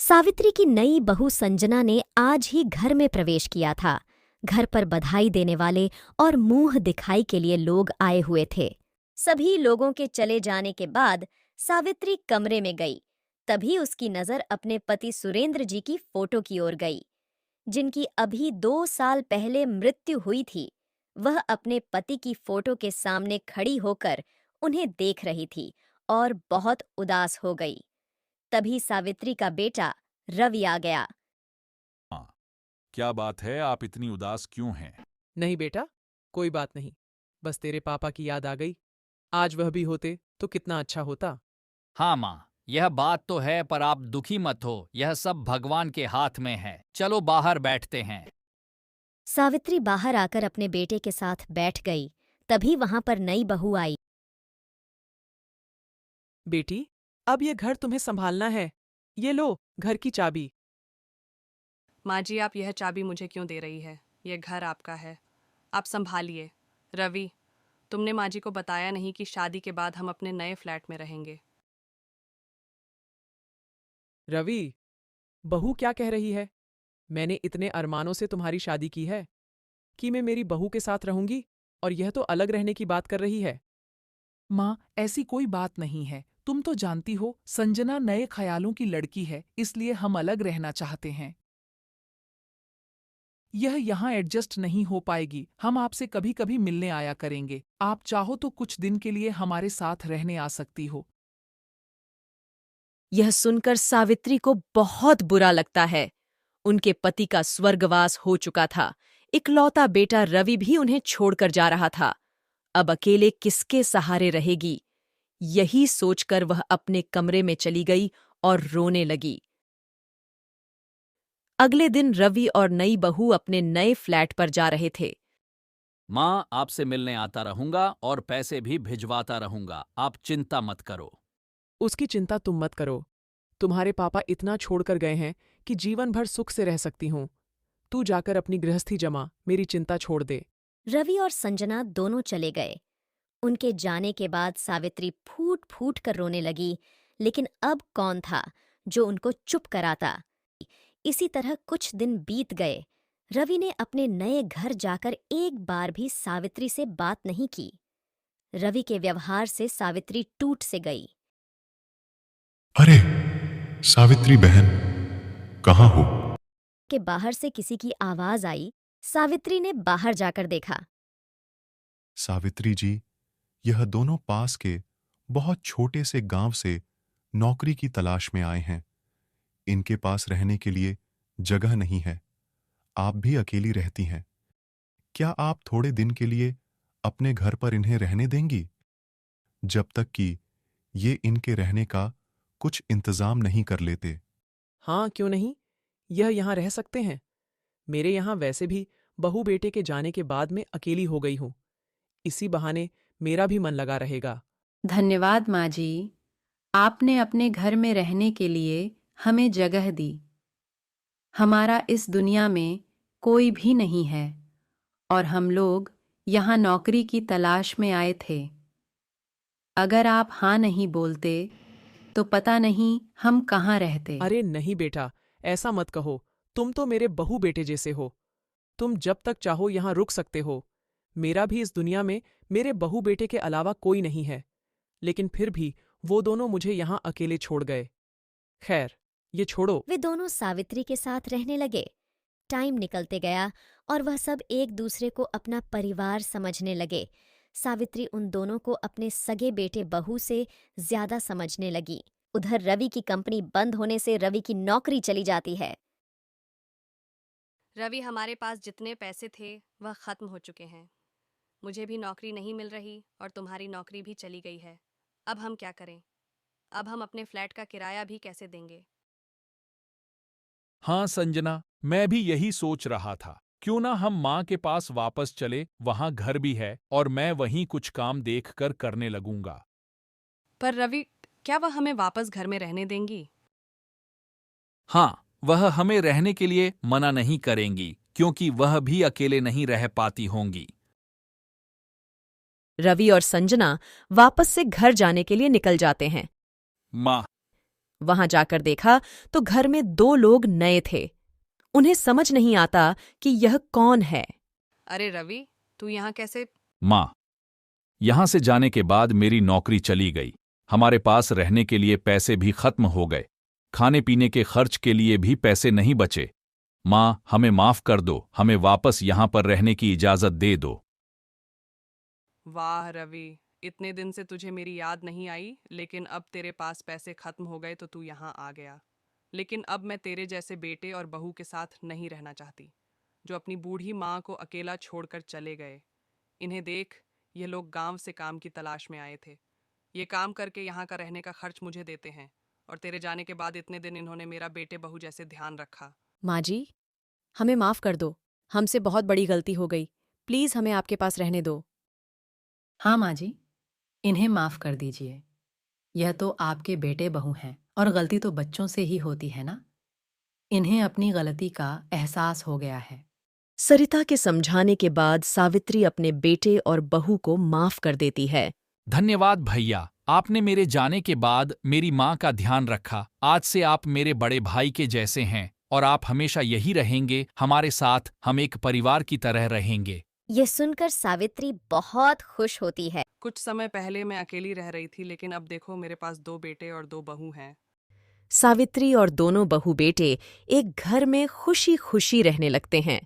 सावित्री की नई बहू संजना ने आज ही घर में प्रवेश किया था। घर पर बधाई देने वाले और मुंह दिखाई के लिए लोग आए हुए थे। सभी लोगों के चले जाने के बाद सावित्री कमरे में गई। तभी उसकी नजर अपने पति सुरेंद्र जी की फोटो की ओर गई, जिनकी अभी 2 साल पहले मृत्यु हुई थी। वह अपने पति की फोटो के सामने खड़ी होकर उन्हें देख रही थी और बहुत उदास हो गई। तभी सावित्री का बेटा रवि आ गया। हाँ, क्या बात है, आप इतनी उदास क्यों हैं? नहीं बेटा, कोई बात नहीं। बस तेरे पापा की याद आ गई। आज वह भी होते तो कितना अच्छा होता। हाँ माँ, यह बात तो है, पर आप दुखी मत हो, यह सब भगवान के हाथ में है। चलो बाहर बैठते हैं। सावित्री बाहर आकर अपने बेटे के साथ बैठ गई। तभी वहां पर नई बहू आई। बेटी, अब ये घर तुम्हें संभालना है। ये लो घर की चाबी। माँ जी, आप यह चाबी मुझे क्यों दे रही है? यह घर आपका है, आप संभालिए। रवि, तुमने माँ जी को बताया नहीं कि शादी के बाद हम अपने नए फ्लैट में रहेंगे। रवि, बहू क्या कह रही है? मैंने इतने अरमानों से तुम्हारी शादी की है कि मैं मेरी बहू के साथ रहूंगी, और यह तो अलग रहने की बात कर रही है। माँ, ऐसी कोई बात नहीं है। तुम तो जानती हो संजना नए ख्यालों की लड़की है, इसलिए हम अलग रहना चाहते हैं। यह यहाँ एडजस्ट नहीं हो पाएगी। हम आपसे कभी कभी मिलने आया करेंगे। आप चाहो तो कुछ दिन के लिए हमारे साथ रहने आ सकती हो। यह सुनकर सावित्री को बहुत बुरा लगता है। उनके पति का स्वर्गवास हो चुका था। इकलौता बेटा रवि भी उन्हें छोड़कर जा रहा था। अब अकेले किसके सहारे रहेगी? यही सोचकर वह अपने कमरे में चली गई और रोने लगी। अगले दिन रवि और नई बहू अपने नए फ्लैट पर जा रहे थे। माँ, आपसे मिलने आता रहूंगा और पैसे भी भिजवाता रहूंगा, आप चिंता मत करो। उसकी चिंता तुम मत करो। तुम्हारे पापा इतना छोड़कर गए हैं कि जीवन भर सुख से रह सकती हूँ। तू जाकर अपनी गृहस्थी जमा, मेरी चिंता छोड़ दे। रवि और संजना दोनों चले गए। उनके जाने के बाद सावित्री फूट फूट कर रोने लगी, लेकिन अब कौन था जो उनको चुप कराता। इसी तरह कुछ दिन बीत गए। रवि ने अपने नए घर जाकर एक बार भी सावित्री से बात नहीं की। रवि के व्यवहार से सावित्री टूट से गई। अरे सावित्री बहन, कहाँ हो? के बाहर से किसी की आवाज आई। सावित्री ने बाहर जाकर देखा। सावित्री जी, यह दोनों पास के बहुत छोटे से गांव से नौकरी की तलाश में आए हैं। इनके पास रहने के लिए जगह नहीं है। आप भी अकेली रहती हैं। क्या आप थोड़े दिन के लिए अपने घर पर इन्हें रहने देंगी, जब तक कि ये इनके रहने का कुछ इंतजाम नहीं कर लेते? हाँ, क्यों नहीं। यह यहाँ रह सकते हैं। मेरे यहाँ वैसे भी बहू बेटे के जाने के बाद मैं अकेली हो गई हूँ। इसी बहाने मेरा भी मन लगा रहेगा। धन्यवाद माँ जी, आपने अपने घर में रहने के लिए हमें जगह दी। हमारा इस दुनिया में कोई भी नहीं है और हम लोग यहाँ नौकरी की तलाश में आए थे। अगर आप हाँ नहीं बोलते तो पता नहीं हम कहाँ रहते। अरे नहीं बेटा, ऐसा मत कहो। तुम तो मेरे बहू बेटे जैसे हो। तुम जब तक चाहो यहाँ रुक सकते हो। मेरा भी इस दुनिया में मेरे बहू बेटे के अलावा कोई नहीं है, लेकिन फिर भी वो दोनों मुझे यहाँ अकेले छोड़ गए। खैर, ये छोड़ो। वे दोनों सावित्री के साथ रहने लगे। टाइम निकलते गया और वह सब एक दूसरे को अपना परिवार समझने लगे। सावित्री उन दोनों को अपने सगे बेटे बहू से ज्यादा समझने लगी। उधर रवि की कंपनी बंद होने से रवि की नौकरी चली जाती है। रवि, हमारे पास जितने पैसे थे वह खत्म हो चुके हैं। मुझे भी नौकरी नहीं मिल रही और तुम्हारी नौकरी भी चली गई है। अब हम क्या करें? अब हम अपने फ्लैट का किराया भी कैसे देंगे? हाँ संजना, मैं भी यही सोच रहा था। क्यों ना हम माँ के पास वापस चले, वहाँ घर भी है और मैं वहीं कुछ काम देखकर करने लगूंगा। पर रवि, क्या वह हमें वापस घर में रहने देंगी? हाँ, वह हमें रहने के लिए मना नहीं करेंगी, क्योंकि वह भी अकेले नहीं रह पाती होंगी। रवि और संजना वापस से घर जाने के लिए निकल जाते हैं। माँ, वहां जाकर देखा तो घर में 2 लोग नए थे। उन्हें समझ नहीं आता कि यह कौन है। अरे रवि, तू यहाँ कैसे? माँ, यहां से जाने के बाद मेरी नौकरी चली गई। हमारे पास रहने के लिए पैसे भी खत्म हो गए। खाने पीने के खर्च के लिए भी पैसे नहीं बचे। माँ, हमें माफ कर दो, हमें वापस यहाँ पर रहने की इजाजत दे दो। वाह रवि, इतने दिन से तुझे मेरी याद नहीं आई, लेकिन अब तेरे पास पैसे खत्म हो गए तो तू यहाँ आ गया। लेकिन अब मैं तेरे जैसे बेटे और बहू के साथ नहीं रहना चाहती, जो अपनी बूढ़ी माँ को अकेला छोड़कर चले गए। इन्हें देख, ये लोग गांव से काम की तलाश में आए थे। ये काम करके यहाँ का रहने का खर्च मुझे देते हैं, और तेरे जाने के बाद इतने दिन इन्होंने मेरा बेटे बहू जैसे ध्यान रखा। माँ जी, हमें माफ कर दो। हमसे बहुत बड़ी गलती हो गई। प्लीज हमें आपके पास रहने दो। हाँ माँ जी, इन्हें माफ कर दीजिए। यह तो आपके बेटे बहू हैं और गलती तो बच्चों से ही होती है ना। इन्हें अपनी गलती का एहसास हो गया है। सरिता के समझाने के बाद सावित्री अपने बेटे और बहू को माफ कर देती है। धन्यवाद भैया, आपने मेरे जाने के बाद मेरी माँ का ध्यान रखा। आज से आप मेरे बड़े भाई के जैसे हैं और आप हमेशा यही रहेंगे हमारे साथ। हम एक परिवार की तरह रहेंगे। ये सुनकर सावित्री बहुत खुश होती है। कुछ समय पहले मैं अकेली रह रही थी, लेकिन अब देखो मेरे पास 2 बेटे और 2 बहू हैं। सावित्री और दोनों बहू बेटे एक घर में खुशी खुशी रहने लगते हैं।